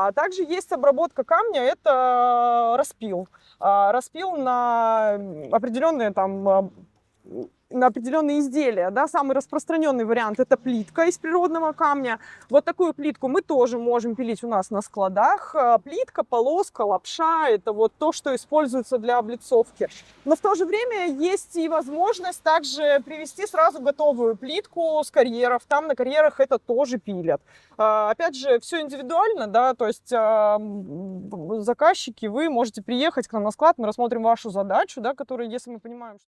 А также есть обработка камня, это распил. Распил на определенные на определенные изделия, да, самый распространенный вариант это плитка из природного камня. Вот такую плитку мы тоже можем пилить у нас на складах. Плитка, полоска, лапша – это вот то, что используется для облицовки. Но в то же время есть и возможность также привезти сразу готовую плитку с карьеров. Там на карьерах это тоже пилят. Опять же, все индивидуально, да, то есть заказчики, вы можете приехать к нам на склад, мы рассмотрим вашу задачу, да, которую, если мы понимаем,